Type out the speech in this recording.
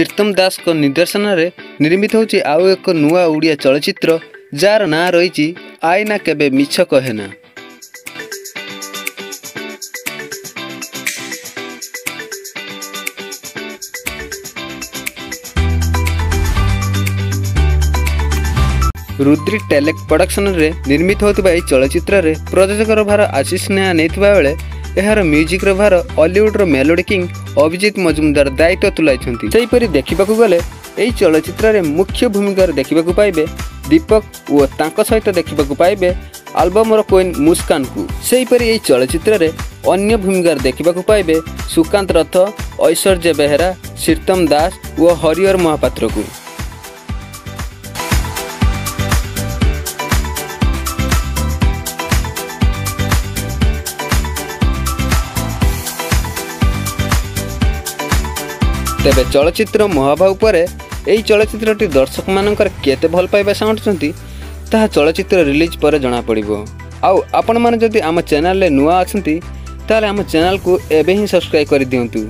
श्रीतम दास को निर्देशन में निर्मित होची आउ एक नुआ ओडिया चलचित्र जार ना रही आईना केबे मिछ कहेना। रुद्री टेलेक प्रोडक्शन रे निर्मित होता यह चलचित्र रे प्रयोजक भार आशीष नेहा नहीं बेले यार म्यूजिक भार हॉलीवुड रो मेलोडी किंग अभिजीत मजुमदार दायित्व तुलाइछंती। सेहीपरि देखिबाकू गले यही चलचित्र रे मुख्य भूमिका देखिबाकू पाइबे दीपक और तांको सहित देखिबाकू पाइबे आल्बम रो क्वीन मुस्कान को। सेहीपरि यही चलचित्र रे अन्य भूमिका देखिबाकू पाइबे सुकांत रथ, ऐश्वर्य बेहेरा, श्रीतम दास और हरिहर महापात्र को। तेबे चलचित्र महाभाव पर यही चलचित्रटी दर्शक मानकर केते भल पाइबा चाहूँगी ताहा चलचित्र रिलीज पर जना पड़िबो। आउ आपण माने जदि आम चैनल रे नुआ अछंती ताले आम चैनल को एबे ही सब्सक्राइब कर दियंतु।